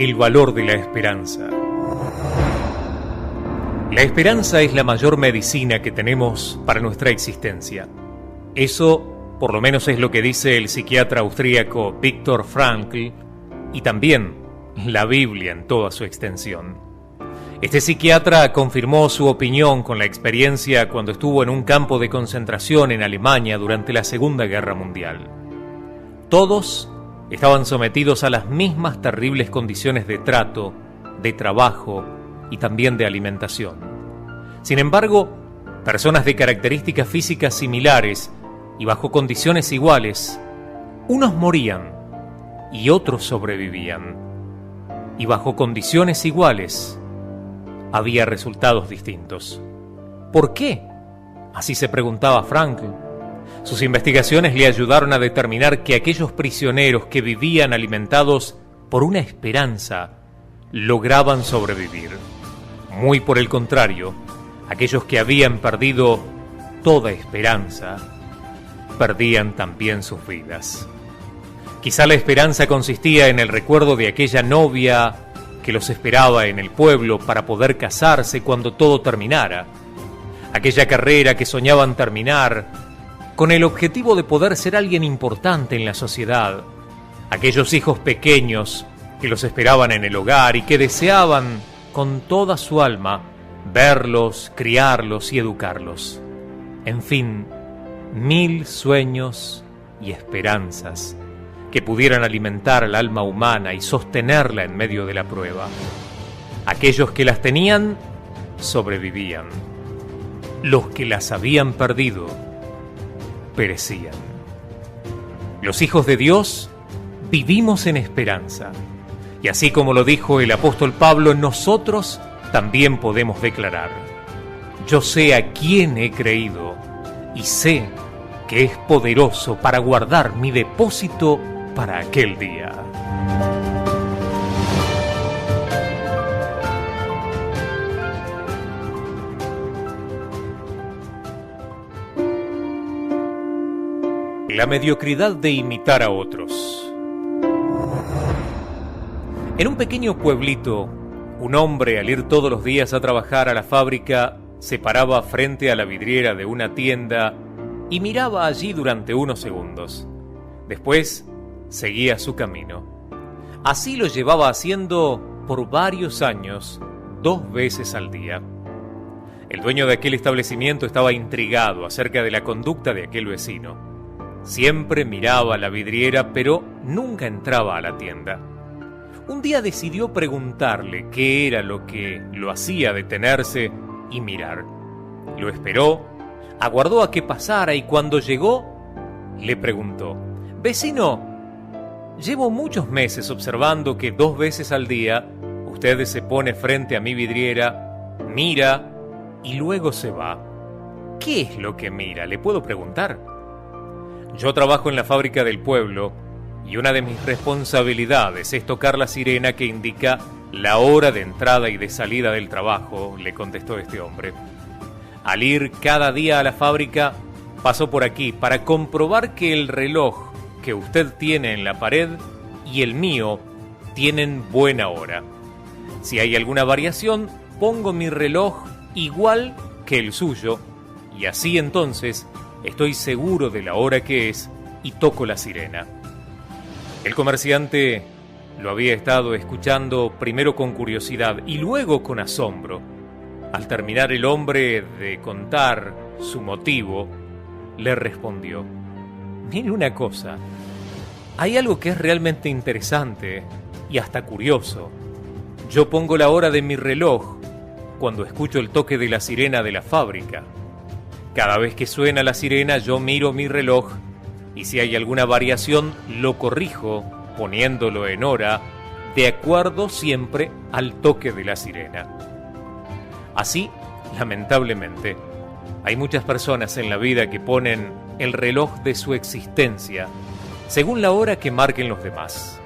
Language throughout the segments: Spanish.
El valor de la esperanza. La esperanza es la mayor medicina que tenemos para nuestra existencia. Eso, por lo menos, es lo que dice el psiquiatra austríaco Viktor Frankl y también la Biblia en toda su extensión. Este psiquiatra confirmó su opinión con la experiencia cuando estuvo en un campo de concentración en Alemania durante la Segunda Guerra Mundial. Todos estaban sometidos a las mismas terribles condiciones de trato, de trabajo y también de alimentación. Sin embargo, personas de características físicas similares y bajo condiciones iguales, unos morían y otros sobrevivían. Y bajo condiciones iguales, había resultados distintos. ¿Por qué? Así se preguntaba Frankl. Sus investigaciones le ayudaron a determinar que aquellos prisioneros que vivían alimentados por una esperanza lograban sobrevivir. Muy por el contrario, aquellos que habían perdido toda esperanza, perdían también sus vidas. Quizá la esperanza consistía en el recuerdo de aquella novia que los esperaba en el pueblo para poder casarse cuando todo terminara. Aquella carrera que soñaban terminar con el objetivo de poder ser alguien importante en la sociedad. Aquellos hijos pequeños que los esperaban en el hogar y que deseaban con toda su alma verlos, criarlos y educarlos. En fin, 1000 sueños y esperanzas que pudieran alimentar al alma humana y sostenerla en medio de la prueba. Aquellos que las tenían, sobrevivían. Los que las habían perdido, perecían. Los hijos de Dios vivimos en esperanza. Y así como lo dijo el apóstol Pablo, nosotros también podemos declarar: yo sé a quién he creído y sé que es poderoso para guardar mi depósito para aquel día. La mediocridad de imitar a otros. En un pequeño pueblito, un hombre, al ir todos los días a trabajar a la fábrica, se paraba frente a la vidriera de una tienda y miraba allí durante unos segundos. Después, seguía su camino. Así lo llevaba haciendo por varios años, 2 veces al día. El dueño de aquel establecimiento estaba intrigado acerca de la conducta de aquel vecino. Siempre miraba la vidriera, pero nunca entraba a la tienda. Un día decidió preguntarle qué era lo que lo hacía detenerse y mirar. Lo esperó, aguardó a que pasara y cuando llegó, le preguntó: «Vecino, llevo muchos meses observando que 2 veces al día usted se pone frente a mi vidriera, mira y luego se va. ¿Qué es lo que mira? ¿Le puedo preguntar?» «Yo trabajo en la fábrica del pueblo y una de mis responsabilidades es tocar la sirena que indica la hora de entrada y de salida del trabajo», le contestó este hombre. «Al ir cada día a la fábrica, paso por aquí para comprobar que el reloj que usted tiene en la pared y el mío tienen buena hora. Si hay alguna variación, pongo mi reloj igual que el suyo y así entonces estoy seguro de la hora que es y toco la sirena». El comerciante lo había estado escuchando primero con curiosidad y luego con asombro. Al terminar el hombre de contar su motivo, le respondió: «Mire una cosa, hay algo que es realmente interesante y hasta curioso. Yo pongo la hora de mi reloj cuando escucho el toque de la sirena de la fábrica. Cada vez que suena la sirena yo miro mi reloj y si hay alguna variación lo corrijo poniéndolo en hora de acuerdo siempre al toque de la sirena». Así, lamentablemente, hay muchas personas en la vida que ponen el reloj de su existencia según la hora que marquen los demás.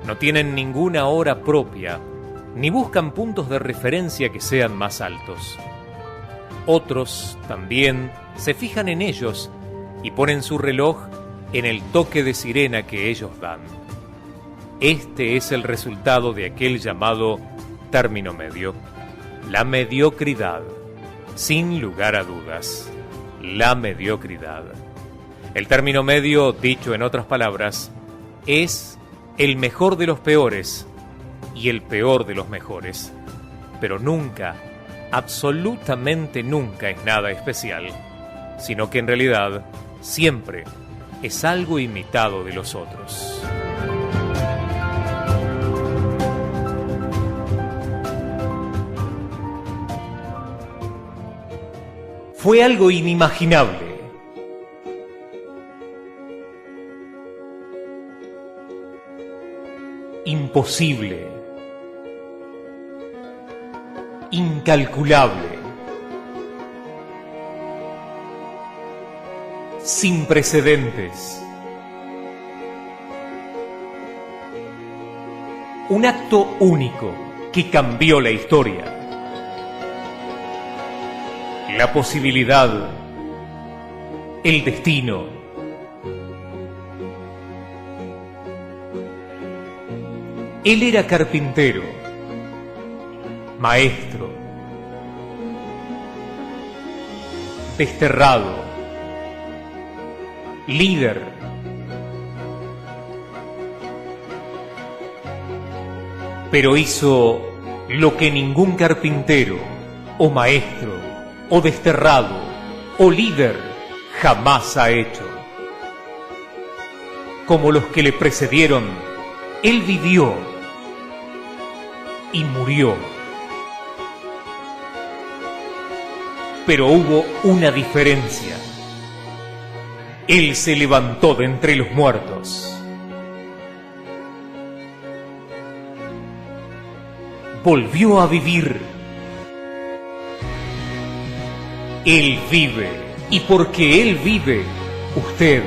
No tienen ninguna hora propia, ni buscan puntos de referencia que sean más altos. Otros también se fijan en ellos y ponen su reloj en el toque de sirena que ellos dan. Este es el resultado de aquel llamado término medio, la mediocridad, sin lugar a dudas, la mediocridad. El término medio, dicho en otras palabras, es el mejor de los peores y el peor de los mejores, pero nunca, absolutamente nunca es nada especial, sino que en realidad siempre es algo imitado de los otros. Fue algo inimaginable. Imposible. Incalculable. Sin precedentes. Un acto único que cambió la historia. La posibilidad, el destino. Él era carpintero, maestro, desterrado, líder, pero hizo lo que ningún carpintero o maestro o desterrado, o líder, jamás ha hecho. Como los que le precedieron, él vivió y murió. Pero hubo una diferencia. Él se levantó de entre los muertos. Volvió a vivir. Él vive, y porque Él vive, usted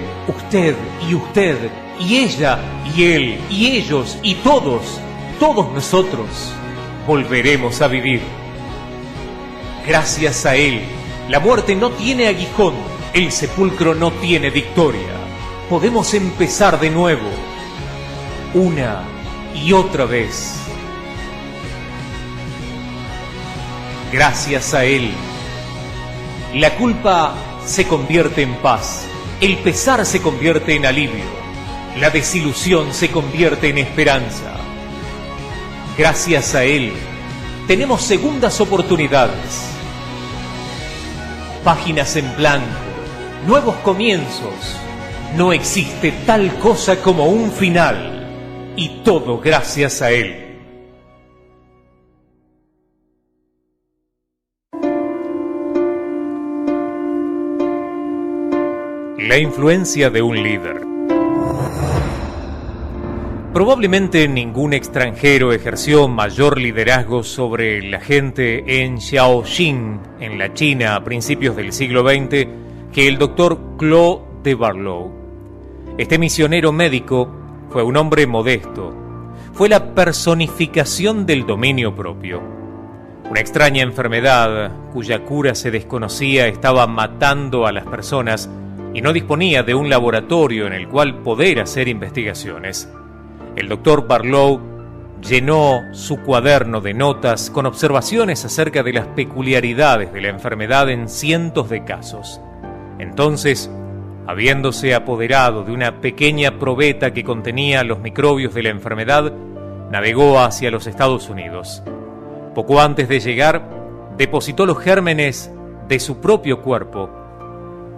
y ella, y él, y ellos, y todos nosotros, volveremos a vivir. Gracias a Él, la muerte no tiene aguijón, el sepulcro no tiene victoria. Podemos empezar de nuevo, una y otra vez. Gracias a Él, la culpa se convierte en paz, el pesar se convierte en alivio, la desilusión se convierte en esperanza. Gracias a Él, tenemos segundas oportunidades, páginas en blanco, nuevos comienzos. No existe tal cosa como un final, y todo gracias a Él. La influencia de un líder. Probablemente ningún extranjero ejerció mayor liderazgo sobre la gente en Shaoxing, en la China, a principios del siglo XX, que el doctor Claude de Barlow. Este misionero médico fue un hombre modesto. Fue la personificación del dominio propio. Una extraña enfermedad, cuya cura se desconocía, estaba matando a las personas y no disponía de un laboratorio en el cual poder hacer investigaciones. El doctor Barlow llenó su cuaderno de notas con observaciones acerca de las peculiaridades de la enfermedad en cientos de casos. Entonces, habiéndose apoderado de una pequeña probeta que contenía los microbios de la enfermedad, navegó hacia los Estados Unidos. Poco antes de llegar, depositó los gérmenes de su propio cuerpo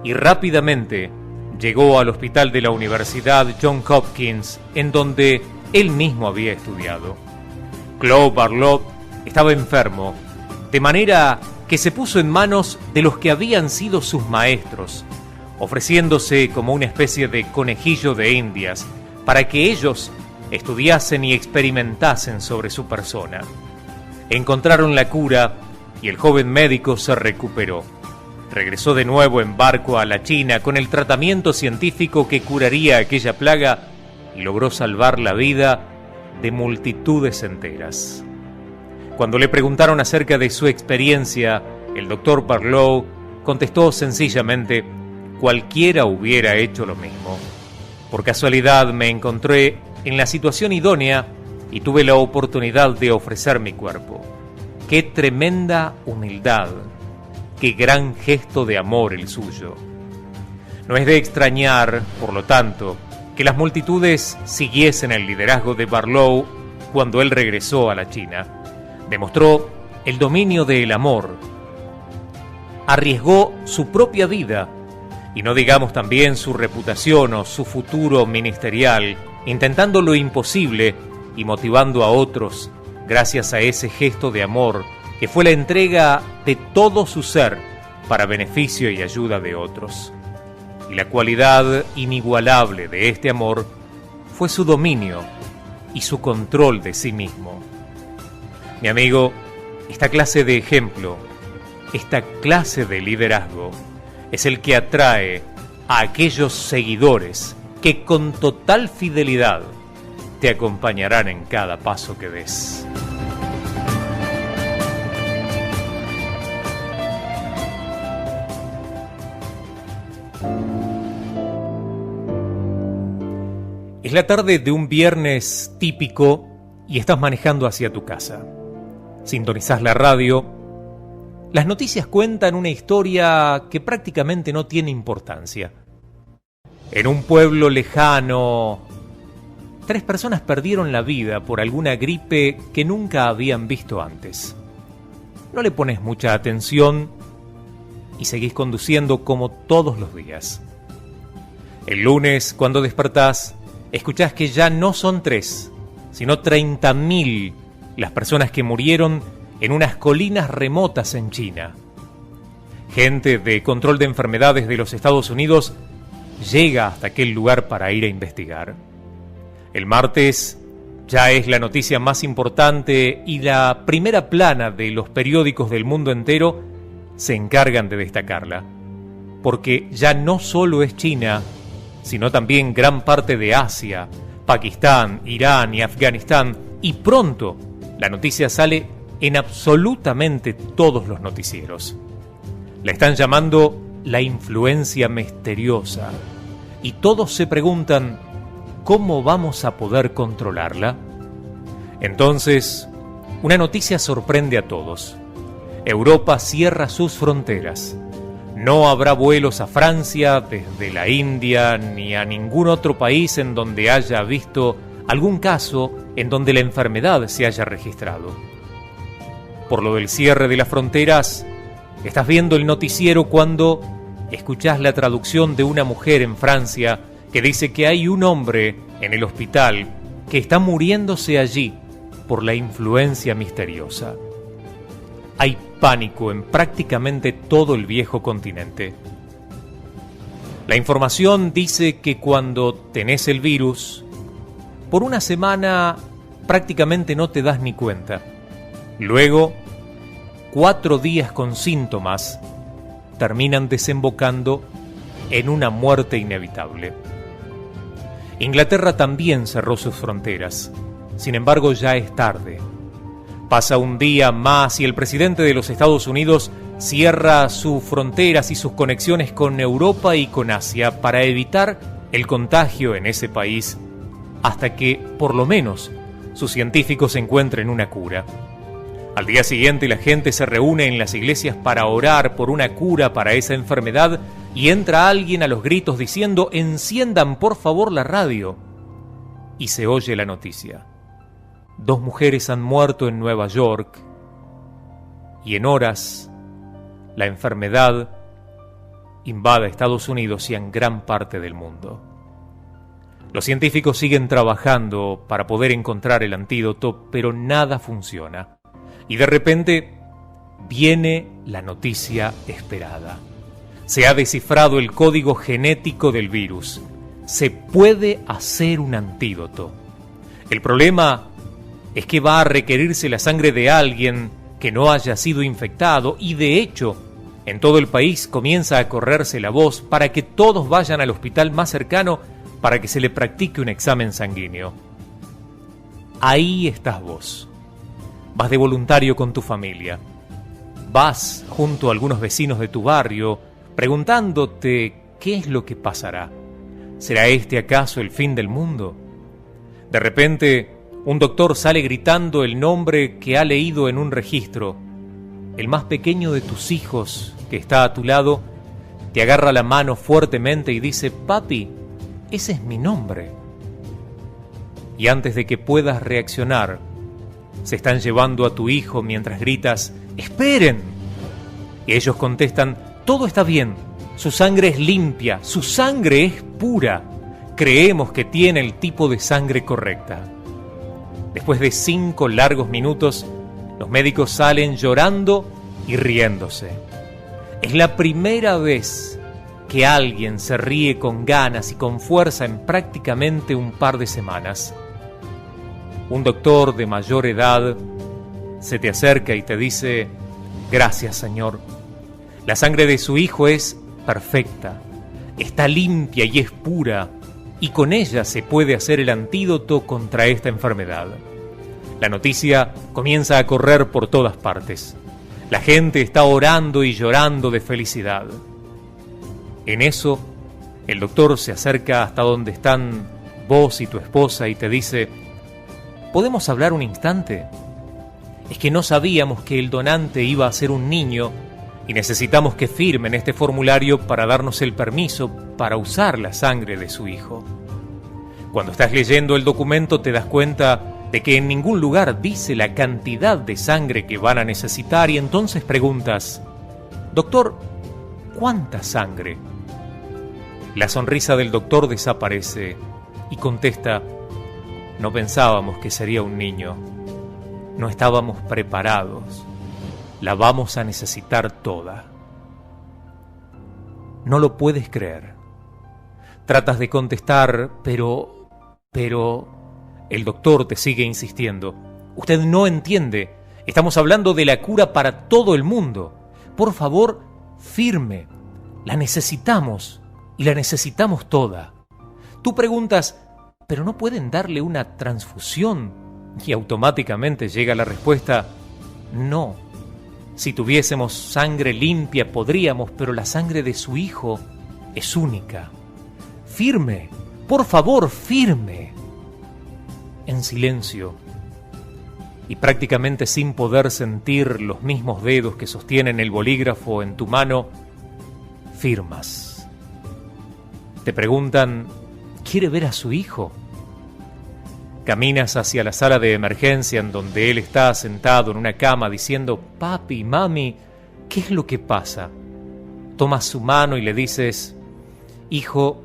y rápidamente llegó al hospital de la Universidad Johns Hopkins, en donde él mismo había estudiado. Claude Barlow estaba enfermo, de manera que se puso en manos de los que habían sido sus maestros, ofreciéndose como una especie de conejillo de Indias para que ellos estudiasen y experimentasen sobre su persona. Encontraron la cura y el joven médico se recuperó. Regresó de nuevo en barco a la China con el tratamiento científico que curaría aquella plaga y logró salvar la vida de multitudes enteras. Cuando le preguntaron acerca de su experiencia, el doctor Barlow contestó sencillamente: cualquiera hubiera hecho lo mismo. Por casualidad me encontré en la situación idónea y tuve la oportunidad de ofrecer mi cuerpo. ¡Qué tremenda humildad! ¡Qué gran gesto de amor el suyo! No es de extrañar, por lo tanto, que las multitudes siguiesen el liderazgo de Barlow cuando él regresó a la China. Demostró el dominio del amor. Arriesgó su propia vida, y no digamos también su reputación o su futuro ministerial, intentando lo imposible y motivando a otros gracias a ese gesto de amor que fue la entrega de todo su ser para beneficio y ayuda de otros. Y la cualidad inigualable de este amor fue su dominio y su control de sí mismo. Mi amigo, esta clase de ejemplo, esta clase de liderazgo es el que atrae a aquellos seguidores que con total fidelidad te acompañarán en cada paso que des. Es la tarde de un viernes típico y estás manejando hacia tu casa. Sintonizás la radio. Las noticias cuentan una historia que prácticamente no tiene importancia. En un pueblo lejano, 3 personas perdieron la vida por alguna gripe que nunca habían visto antes. No le pones mucha atención y seguís conduciendo como todos los días. El lunes, cuando despertás, escuchás que ya no son 3, sino 30.000 las personas que murieron en unas colinas remotas en China. Gente de control de enfermedades de los Estados Unidos llega hasta aquel lugar para ir a investigar. El martes ya es la noticia más importante y la primera plana de los periódicos del mundo entero se encargan de destacarla, porque ya no solo es China, sino también gran parte de Asia, Pakistán, Irán y Afganistán, y pronto la noticia sale en absolutamente todos los noticieros. La están llamando la influencia misteriosa, y todos se preguntan, ¿cómo vamos a poder controlarla? Entonces, una noticia sorprende a todos. Europa cierra sus fronteras. No habrá vuelos a Francia, desde la India, ni a ningún otro país en donde haya visto algún caso en donde la enfermedad se haya registrado. Por lo del cierre de las fronteras, estás viendo el noticiero cuando escuchás la traducción de una mujer en Francia que dice que hay un hombre en el hospital que está muriéndose allí por la influencia misteriosa. Hay pánico en prácticamente todo el viejo continente. La información dice que cuando tenés el virus, por una semana prácticamente no te das ni cuenta. Luego, 4 días con síntomas terminan desembocando en una muerte inevitable. Inglaterra también cerró sus fronteras. Sin embargo, ya es tarde. Pasa un día más y el presidente de los Estados Unidos cierra sus fronteras y sus conexiones con Europa y con Asia para evitar el contagio en ese país hasta que, por lo menos, sus científicos encuentren una cura. Al día siguiente la gente se reúne en las iglesias para orar por una cura para esa enfermedad y entra alguien a los gritos diciendo «Enciendan por favor la radio». Y se oye la noticia. 2 mujeres han muerto en Nueva York y en horas la enfermedad invade Estados Unidos y en gran parte del mundo. Los científicos siguen trabajando para poder encontrar el antídoto, pero nada funciona. Y de repente viene la noticia esperada. Se ha descifrado el código genético del virus. Se puede hacer un antídoto. El problema es que va a requerirse la sangre de alguien que no haya sido infectado y de hecho, en todo el país comienza a correrse la voz para que todos vayan al hospital más cercano para que se le practique un examen sanguíneo. Ahí estás vos. Vas de voluntario con tu familia. Vas junto a algunos vecinos de tu barrio preguntándote qué es lo que pasará. ¿Será este acaso el fin del mundo? De repente, un doctor sale gritando el nombre que ha leído en un registro. El más pequeño de tus hijos, que está a tu lado, te agarra la mano fuertemente y dice: papi, ese es mi nombre. Y antes de que puedas reaccionar, se están llevando a tu hijo mientras gritas: ¡esperen! Y ellos contestan: todo está bien, su sangre es limpia, su sangre es pura. Creemos que tiene el tipo de sangre correcta. Después de 5 largos minutos, los médicos salen llorando y riéndose. Es la primera vez que alguien se ríe con ganas y con fuerza en prácticamente un par de semanas. Un doctor de mayor edad se te acerca y te dice: gracias, señor. La sangre de su hijo es perfecta, está limpia y es pura, y con ella se puede hacer el antídoto contra esta enfermedad. La noticia comienza a correr por todas partes. La gente está orando y llorando de felicidad. En eso, el doctor se acerca hasta donde están vos y tu esposa y te dice: ¿podemos hablar un instante? Es que no sabíamos que el donante iba a ser un niño y necesitamos que firmen este formulario para darnos el permiso para usar la sangre de su hijo. Cuando estás leyendo el documento te das cuenta de que en ningún lugar dice la cantidad de sangre que van a necesitar y entonces preguntas: doctor, ¿cuánta sangre? La sonrisa del doctor desaparece y contesta: no pensábamos que sería un niño. No estábamos preparados. La vamos a necesitar toda. No lo puedes creer. Tratas de contestar, pero... El doctor te sigue insistiendo. Usted no entiende. Estamos hablando de la cura para todo el mundo. Por favor, firme. La necesitamos y la necesitamos toda. Tú preguntas: ¿pero no pueden darle una transfusión? Y automáticamente llega la respuesta: no. Si tuviésemos sangre limpia podríamos, pero la sangre de su hijo es única. Firme, por favor, firme. En silencio, y prácticamente sin poder sentir los mismos dedos que sostienen el bolígrafo en tu mano, firmas. Te preguntan: ¿quiere ver a su hijo? Caminas hacia la sala de emergencia en donde él está sentado en una cama diciendo: papi, mami, ¿qué es lo que pasa? Tomas su mano y le dices: hijo,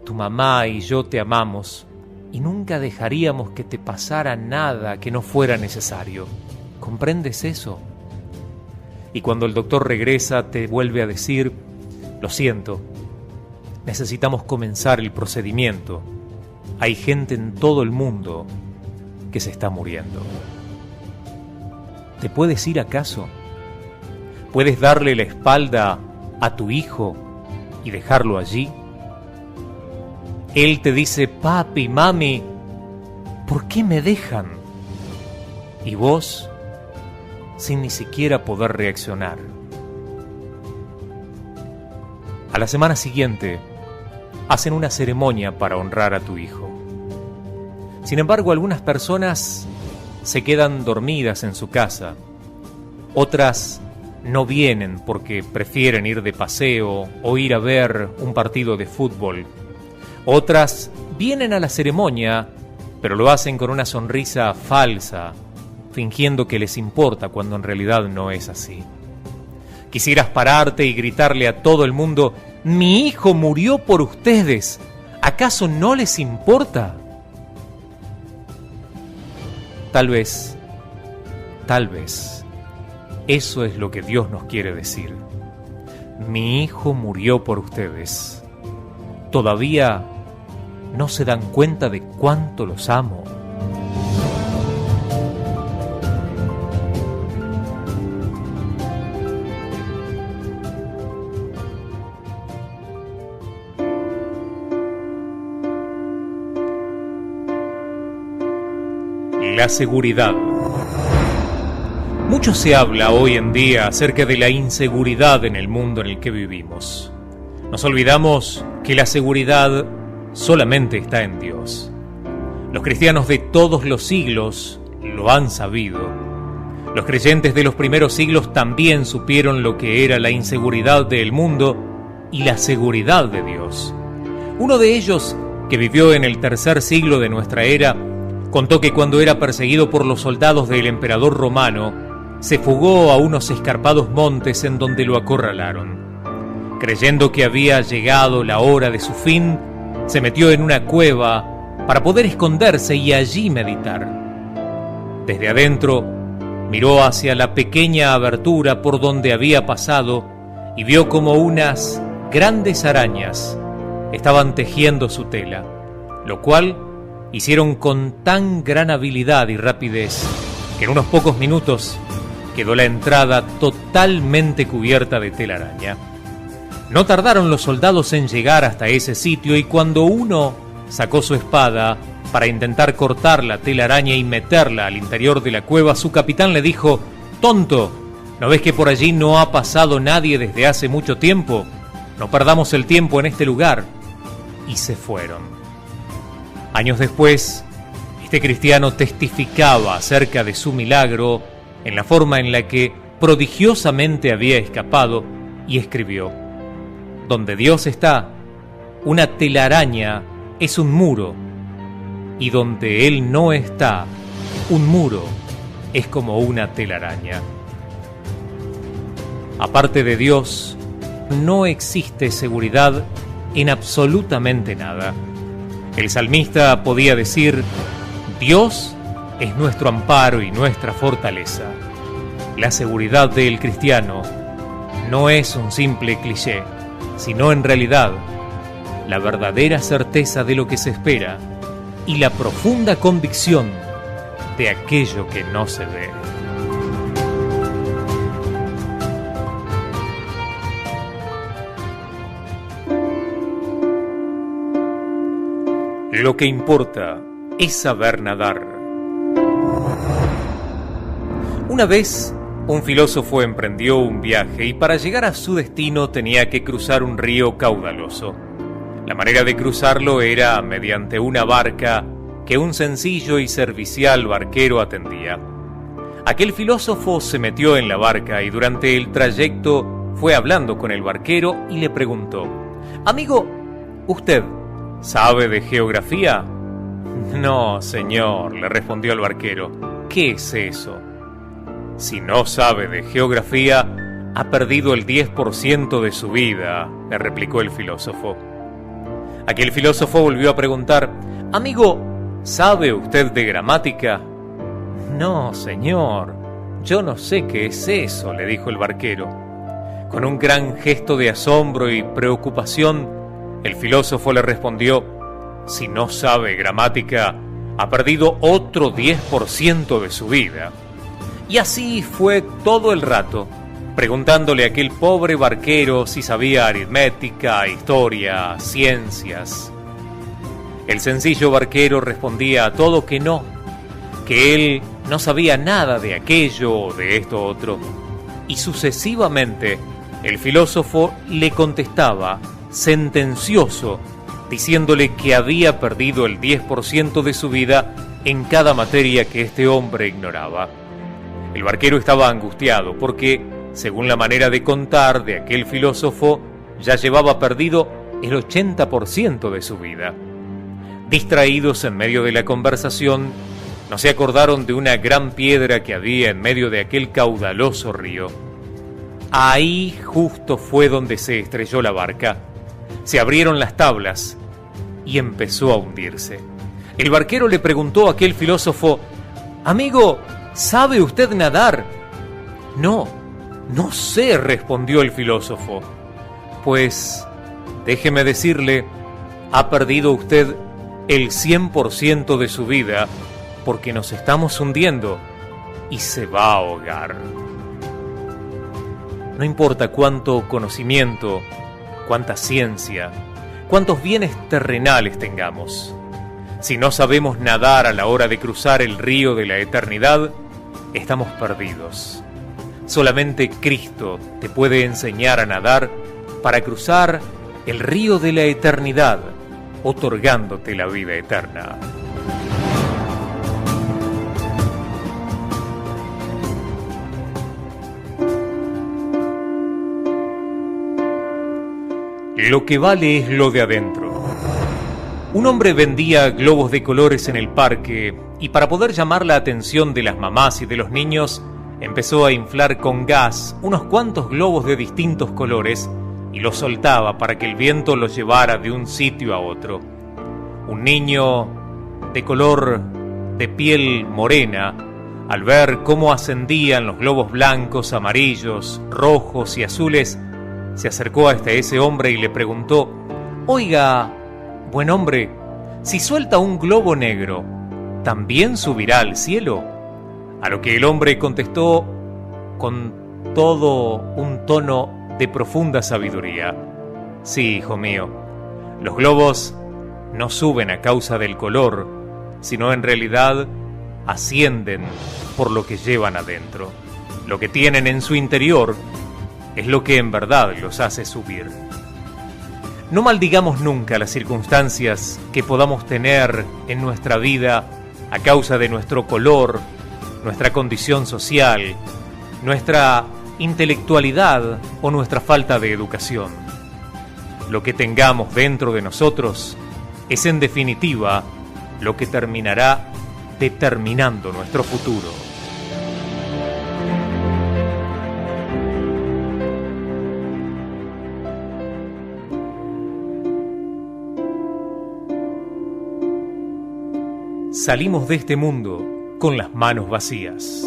tu mamá y yo te amamos y nunca dejaríamos que te pasara nada que no fuera necesario. ¿Comprendes eso? Y cuando el doctor regresa te vuelve a decir: lo siento, necesitamos comenzar el procedimiento. Hay gente en todo el mundo que se está muriendo. ¿Te puedes ir acaso? ¿Puedes darle la espalda a tu hijo y dejarlo allí? Él te dice: papi, mami, ¿por qué me dejan? Y vos, sin ni siquiera poder reaccionar. A la semana siguiente, hacen una ceremonia para honrar a tu hijo. Sin embargo, algunas personas se quedan dormidas en su casa. Otras no vienen porque prefieren ir de paseo o ir a ver un partido de fútbol. Otras vienen a la ceremonia, pero lo hacen con una sonrisa falsa, fingiendo que les importa cuando en realidad no es así. Quisieras pararte y gritarle a todo el mundo: mi hijo murió por ustedes. ¿Acaso no les importa? Tal vez, eso es lo que Dios nos quiere decir. Mi hijo murió por ustedes. ¿Todavía no se dan cuenta de cuánto los amo? La seguridad. Mucho se habla hoy en día acerca de la inseguridad en el mundo en el que vivimos. Nos olvidamos que la seguridad solamente está en Dios. Los cristianos de todos los siglos lo han sabido. Los creyentes de los primeros siglos también supieron lo que era la inseguridad del mundo y la seguridad de Dios. Uno de ellos, que vivió en el tercer siglo de nuestra era, contó que cuando era perseguido por los soldados del emperador romano, se fugó a unos escarpados montes en donde lo acorralaron. Creyendo que había llegado la hora de su fin, se metió en una cueva para poder esconderse y allí meditar. Desde adentro, miró hacia la pequeña abertura por donde había pasado y vio como unas grandes arañas estaban tejiendo su tela, lo cual hicieron con tan gran habilidad y rapidez que en unos pocos minutos quedó la entrada totalmente cubierta de telaraña. No tardaron los soldados en llegar hasta ese sitio y cuando uno sacó su espada para intentar cortar la telaraña y meterla al interior de la cueva, su capitán le dijo: «Tonto, ¿no ves que por allí no ha pasado nadie desde hace mucho tiempo? No perdamos el tiempo en este lugar». Y se fueron. Años después, este cristiano testificaba acerca de su milagro en la forma en la que prodigiosamente había escapado y escribió: «Donde Dios está, una telaraña es un muro, y donde Él no está, un muro es como una telaraña». Aparte de Dios, no existe seguridad en absolutamente nada. El salmista podía decir: «Dios es nuestro amparo y nuestra fortaleza». La seguridad del cristiano no es un simple cliché, sino en realidad la verdadera certeza de lo que se espera y la profunda convicción de aquello que no se ve. Lo que importa es saber nadar. Una vez, un filósofo emprendió un viaje y para llegar a su destino tenía que cruzar un río caudaloso. La manera de cruzarlo era mediante una barca que un sencillo y servicial barquero atendía. Aquel filósofo se metió en la barca y durante el trayecto fue hablando con el barquero y le preguntó: «Amigo, ¿usted sabe de geografía?». «No, señor», le respondió el barquero. «¿Qué es eso?». «Si no sabe de geografía, ha perdido el 10% de su vida», le replicó el filósofo. Aquel filósofo volvió a preguntar: «Amigo, ¿sabe usted de gramática?». «No, señor, yo no sé qué es eso», le dijo el barquero. Con un gran gesto de asombro y preocupación, el filósofo le respondió: «Si no sabe gramática, ha perdido otro 10% de su vida». Y así fue todo el rato, preguntándole a aquel pobre barquero si sabía aritmética, historia, ciencias. El sencillo barquero respondía a todo que no, que él no sabía nada de aquello o de esto otro. Y sucesivamente el filósofo le contestaba, sentencioso, diciéndole que había perdido el 10% de su vida en cada materia que este hombre ignoraba. El barquero estaba angustiado porque, según la manera de contar de aquel filósofo, ya llevaba perdido el 80% de su vida. Distraídos en medio de la conversación, no se acordaron de una gran piedra que había en medio de aquel caudaloso río. Ahí justo fue donde se estrelló la barca. Se abrieron las tablas y empezó a hundirse. El barquero le preguntó a aquel filósofo: «Amigo, ¿sabe usted nadar?». «No sé», respondió el filósofo. «Pues, déjeme decirle, ha perdido usted el 100% de su vida porque nos estamos hundiendo y se va a ahogar». No importa cuánto conocimiento, cuánta ciencia, cuántos bienes terrenales tengamos. Si no sabemos nadar a la hora de cruzar el río de la eternidad, estamos perdidos. Solamente Cristo te puede enseñar a nadar para cruzar el río de la eternidad, otorgándote la vida eterna. Lo que vale es lo de adentro. Un hombre vendía globos de colores en el parque y para poder llamar la atención de las mamás y de los niños, empezó a inflar con gas unos cuantos globos de distintos colores y los soltaba para que el viento los llevara de un sitio a otro. Un niño de color de piel morena, al ver cómo ascendían los globos blancos, amarillos, rojos y azules, se acercó hasta ese hombre y le preguntó: «Oiga, buen hombre, si suelta un globo negro, ¿también subirá al cielo?». A lo que el hombre contestó con todo un tono de profunda sabiduría: «Sí, hijo mío, los globos no suben a causa del color, sino en realidad ascienden por lo que llevan adentro. Lo que tienen en su interior es lo que en verdad los hace subir». No maldigamos nunca las circunstancias que podamos tener en nuestra vida a causa de nuestro color, nuestra condición social, nuestra intelectualidad o nuestra falta de educación. Lo que tengamos dentro de nosotros es en definitiva lo que terminará determinando nuestro futuro. Salimos de este mundo con las manos vacías.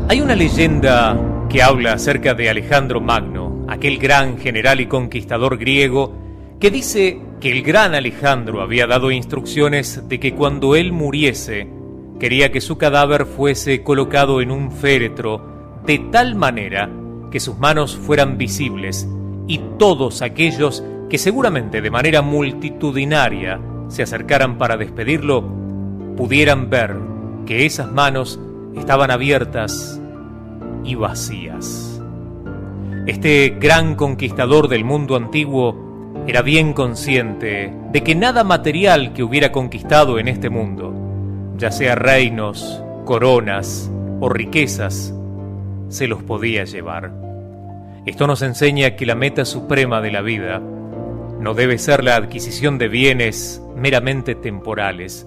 Hay una leyenda que habla acerca de Alejandro Magno, aquel gran general y conquistador griego, que dice que el gran Alejandro había dado instrucciones de que cuando él muriese, quería que su cadáver fuese colocado en un féretro de tal manera que sus manos fueran visibles y todos aquellos que seguramente de manera multitudinaria se acercaran para despedirlo, pudieran ver que esas manos estaban abiertas y vacías. Este gran conquistador del mundo antiguo era bien consciente de que nada material que hubiera conquistado en este mundo, ya sea reinos, coronas o riquezas, se los podía llevar. Esto nos enseña que la meta suprema de la vida no debe ser la adquisición de bienes meramente temporales,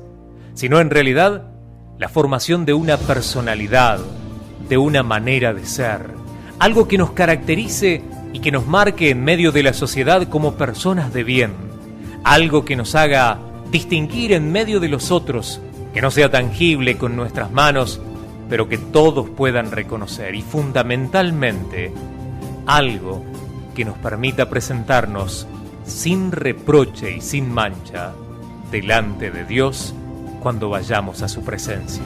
sino en realidad la formación de una personalidad, de una manera de ser, algo que nos caracterice y que nos marque en medio de la sociedad como personas de bien, algo que nos haga distinguir en medio de los otros, que no sea tangible con nuestras manos, pero que todos puedan reconocer, y fundamentalmente algo que nos permita presentarnos sin reproche y sin mancha delante de Dios cuando vayamos a su presencia.